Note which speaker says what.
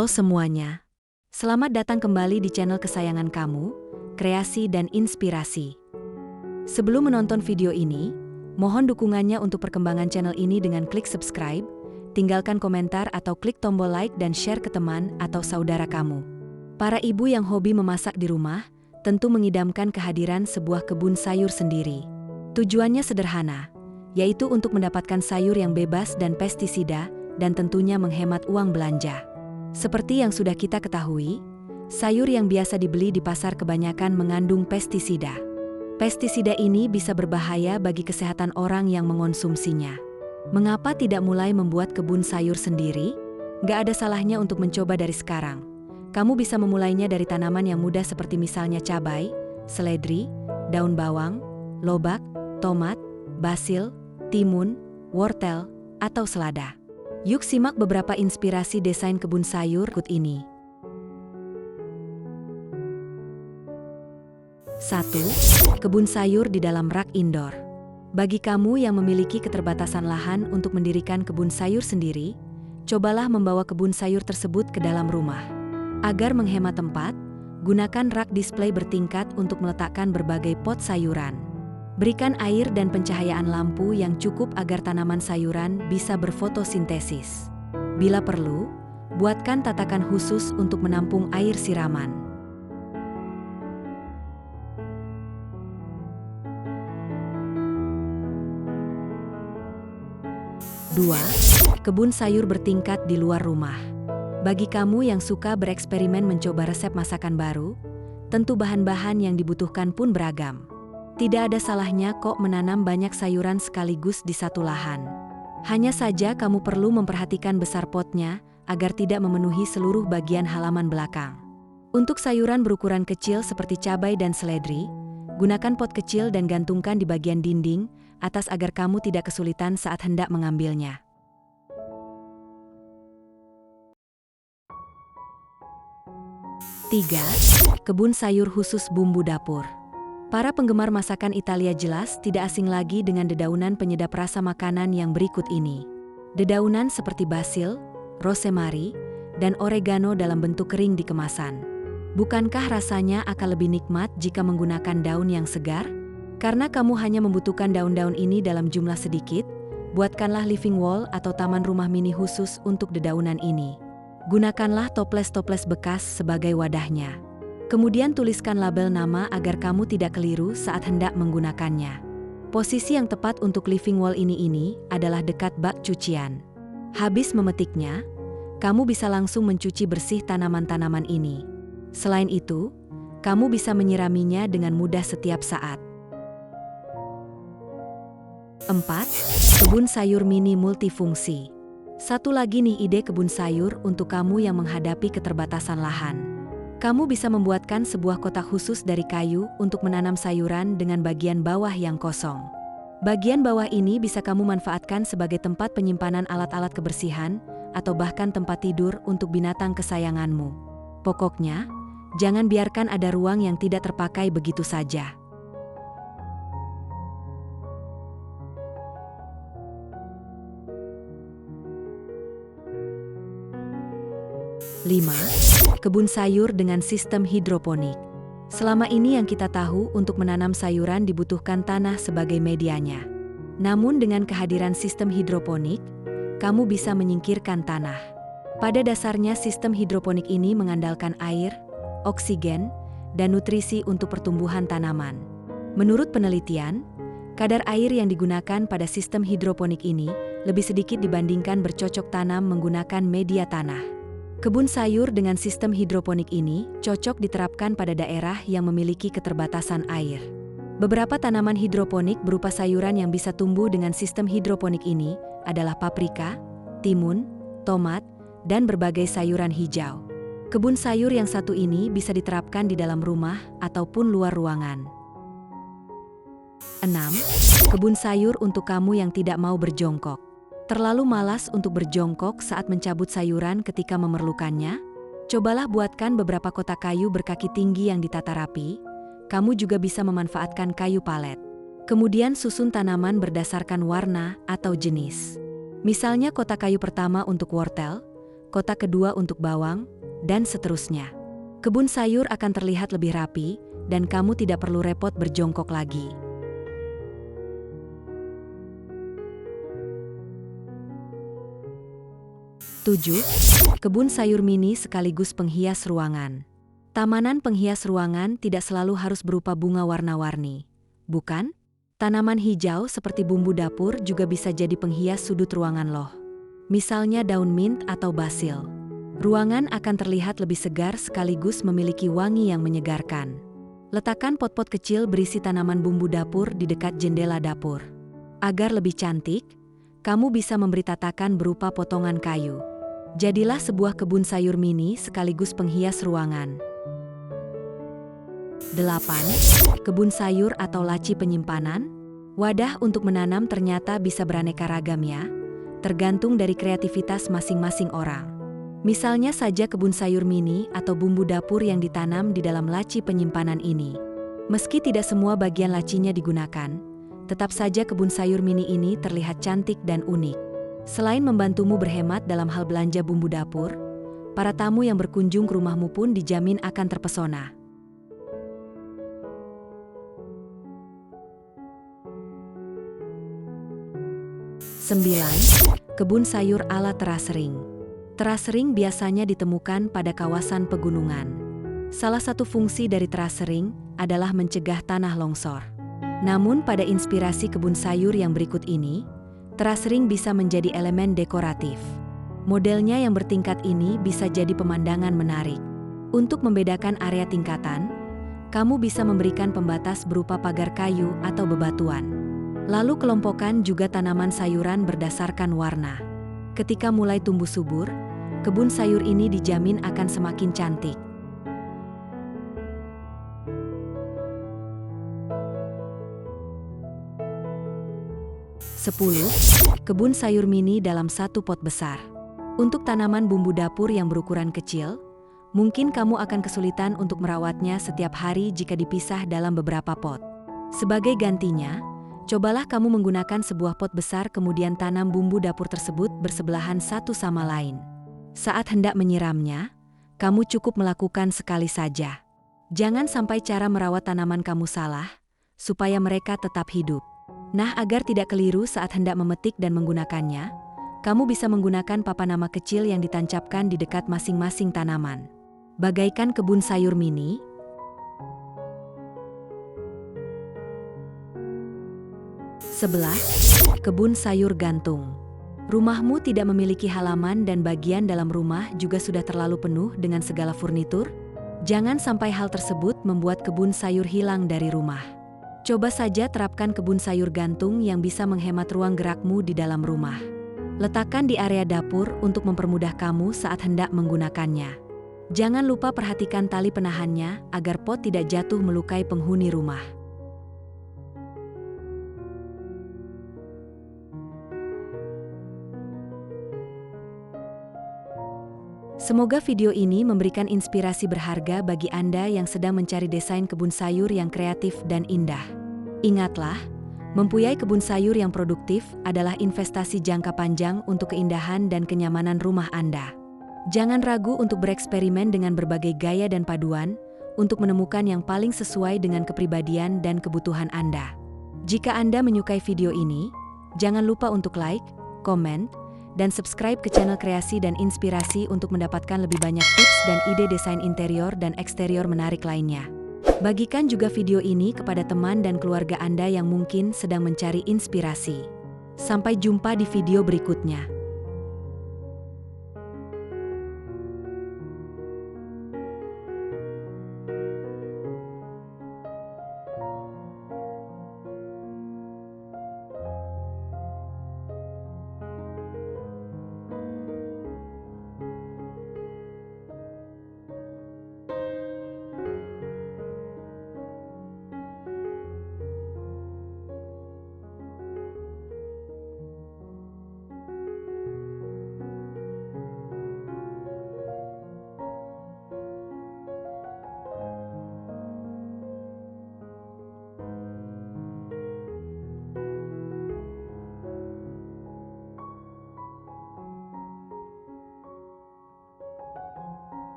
Speaker 1: Halo semuanya. Selamat datang kembali di channel kesayangan kamu, Kreasi dan Inspirasi. Sebelum menonton video ini, mohon dukungannya untuk perkembangan channel ini dengan klik subscribe, tinggalkan komentar atau klik tombol like dan share ke teman atau saudara kamu. Para ibu yang hobi memasak di rumah, tentu mengidamkan kehadiran sebuah kebun sayur sendiri. Tujuannya sederhana, yaitu untuk mendapatkan sayur yang bebas dan pestisida, dan tentunya menghemat uang belanja. Seperti yang sudah kita ketahui, sayur yang biasa dibeli di pasar kebanyakan mengandung pestisida. Pestisida ini bisa berbahaya bagi kesehatan orang yang mengonsumsinya. Mengapa tidak mulai membuat kebun sayur sendiri? Gak ada salahnya untuk mencoba dari sekarang. Kamu bisa memulainya dari tanaman yang mudah seperti misalnya cabai, seledri, daun bawang, lobak, tomat, basil, timun, wortel, atau selada. Yuk simak beberapa inspirasi desain kebun sayur berikut ini. 1. Kebun sayur di dalam rak indoor. Bagi kamu yang memiliki keterbatasan lahan untuk mendirikan kebun sayur sendiri, cobalah membawa kebun sayur tersebut ke dalam rumah. Agar menghemat tempat, gunakan rak display bertingkat untuk meletakkan berbagai pot sayuran. Berikan air dan pencahayaan lampu yang cukup agar tanaman sayuran bisa berfotosintesis. Bila perlu, buatkan tatakan khusus untuk menampung air siraman. 2. Kebun sayur bertingkat di luar rumah. Bagi kamu yang suka bereksperimen mencoba resep masakan baru, tentu bahan-bahan yang dibutuhkan pun beragam. Tidak ada salahnya kok menanam banyak sayuran sekaligus di satu lahan. Hanya saja kamu perlu memperhatikan besar potnya agar tidak memenuhi seluruh bagian halaman belakang. Untuk sayuran berukuran kecil seperti cabai dan seledri, gunakan pot kecil dan gantungkan di bagian dinding atas agar kamu tidak kesulitan saat hendak mengambilnya. 3. Kebun sayur khusus bumbu dapur. Para penggemar masakan Italia jelas tidak asing lagi dengan dedaunan penyedap rasa makanan yang berikut ini. Dedaunan seperti basil, rosemary, dan oregano dalam bentuk kering di kemasan. Bukankah rasanya akan lebih nikmat jika menggunakan daun yang segar? Karena kamu hanya membutuhkan daun-daun ini dalam jumlah sedikit, buatkanlah living wall atau taman rumah mini khusus untuk dedaunan ini. Gunakanlah toples-toples bekas sebagai wadahnya. Kemudian tuliskan label nama agar kamu tidak keliru saat hendak menggunakannya. Posisi yang tepat untuk living wall ini adalah dekat bak cucian. Habis memetiknya, kamu bisa langsung mencuci bersih tanaman-tanaman ini. Selain itu, kamu bisa menyiraminya dengan mudah setiap saat. 4. Kebun sayur mini multifungsi. Satu lagi nih ide kebun sayur untuk kamu yang menghadapi keterbatasan lahan. Kamu bisa membuatkan sebuah kotak khusus dari kayu untuk menanam sayuran dengan bagian bawah yang kosong. Bagian bawah ini bisa kamu manfaatkan sebagai tempat penyimpanan alat-alat kebersihan atau bahkan tempat tidur untuk binatang kesayanganmu. Pokoknya, jangan biarkan ada ruang yang tidak terpakai begitu saja. 5. Kebun sayur dengan sistem hidroponik. Selama ini yang kita tahu untuk menanam sayuran dibutuhkan tanah sebagai medianya. Namun dengan kehadiran sistem hidroponik, kamu bisa menyingkirkan tanah. Pada dasarnya sistem hidroponik ini mengandalkan air, oksigen, dan nutrisi untuk pertumbuhan tanaman. Menurut penelitian, kadar air yang digunakan pada sistem hidroponik ini lebih sedikit dibandingkan bercocok tanam menggunakan media tanah. Kebun sayur dengan sistem hidroponik ini cocok diterapkan pada daerah yang memiliki keterbatasan air. Beberapa tanaman hidroponik berupa sayuran yang bisa tumbuh dengan sistem hidroponik ini adalah paprika, timun, tomat, dan berbagai sayuran hijau. Kebun sayur yang satu ini bisa diterapkan di dalam rumah ataupun luar ruangan. 6. Kebun sayur untuk kamu yang tidak mau berjongkok. Terlalu malas untuk berjongkok saat mencabut sayuran ketika memerlukannya? Cobalah buatkan beberapa kotak kayu berkaki tinggi yang ditata rapi. Kamu juga bisa memanfaatkan kayu palet. Kemudian susun tanaman berdasarkan warna atau jenis. Misalnya kotak kayu pertama untuk wortel, kotak kedua untuk bawang, dan seterusnya. Kebun sayur akan terlihat lebih rapi, dan kamu tidak perlu repot berjongkok lagi. Tujuh, kebun sayur mini sekaligus penghias ruangan. Tamanan penghias ruangan tidak selalu harus berupa bunga warna-warni, bukan? Tanaman hijau seperti bumbu dapur juga bisa jadi penghias sudut ruangan loh. Misalnya daun mint atau basil. Ruangan akan terlihat lebih segar sekaligus memiliki wangi yang menyegarkan. Letakkan pot-pot kecil berisi tanaman bumbu dapur di dekat jendela dapur. Agar lebih cantik, kamu bisa memberi tatakan berupa potongan kayu. Jadilah sebuah kebun sayur mini sekaligus penghias ruangan. 8. Kebun sayur atau laci penyimpanan. Wadah untuk menanam ternyata bisa beraneka ragam ya, tergantung dari kreativitas masing-masing orang. Misalnya saja kebun sayur mini atau bumbu dapur yang ditanam di dalam laci penyimpanan ini. Meski tidak semua bagian lacinya digunakan, tetap saja kebun sayur mini ini terlihat cantik dan unik. Selain membantumu berhemat dalam hal belanja bumbu dapur, para tamu yang berkunjung ke rumahmu pun dijamin akan terpesona. 9. Kebun sayur ala terasering. Terasering biasanya ditemukan pada kawasan pegunungan. Salah satu fungsi dari terasering adalah mencegah tanah longsor. Namun pada inspirasi kebun sayur yang berikut ini, terasering bisa menjadi elemen dekoratif. Modelnya yang bertingkat ini bisa jadi pemandangan menarik. Untuk membedakan area tingkatan, kamu bisa memberikan pembatas berupa pagar kayu atau bebatuan. Lalu kelompokkan juga tanaman sayuran berdasarkan warna. Ketika mulai tumbuh subur, kebun sayur ini dijamin akan semakin cantik. 10. Kebun sayur mini dalam satu pot besar. Untuk tanaman bumbu dapur yang berukuran kecil, mungkin kamu akan kesulitan untuk merawatnya setiap hari jika dipisah dalam beberapa pot. Sebagai gantinya, cobalah kamu menggunakan sebuah pot besar kemudian tanam bumbu dapur tersebut bersebelahan satu sama lain. Saat hendak menyiramnya, kamu cukup melakukan sekali saja. Jangan sampai cara merawat tanaman kamu salah, supaya mereka tetap hidup. Nah, agar tidak keliru saat hendak memetik dan menggunakannya, kamu bisa menggunakan papan nama kecil yang ditancapkan di dekat masing-masing tanaman. Bagaikan kebun sayur mini. 11. Kebun sayur gantung. Rumahmu tidak memiliki halaman dan bagian dalam rumah juga sudah terlalu penuh dengan segala furnitur? Jangan sampai hal tersebut membuat kebun sayur hilang dari rumah. Coba saja terapkan kebun sayur gantung yang bisa menghemat ruang gerakmu di dalam rumah. Letakkan di area dapur untuk mempermudah kamu saat hendak menggunakannya. Jangan lupa perhatikan tali penahannya agar pot tidak jatuh melukai penghuni rumah. Semoga video ini memberikan inspirasi berharga bagi Anda yang sedang mencari desain kebun sayur yang kreatif dan indah. Ingatlah, mempunyai kebun sayur yang produktif adalah investasi jangka panjang untuk keindahan dan kenyamanan rumah Anda. Jangan ragu untuk bereksperimen dengan berbagai gaya dan paduan untuk menemukan yang paling sesuai dengan kepribadian dan kebutuhan Anda. Jika Anda menyukai video ini, jangan lupa untuk like, komen, dan subscribe ke channel Kreasi dan Inspirasi untuk mendapatkan lebih banyak tips dan ide desain interior dan eksterior menarik lainnya. Bagikan juga video ini kepada teman dan keluarga Anda yang mungkin sedang mencari inspirasi. Sampai jumpa di video berikutnya.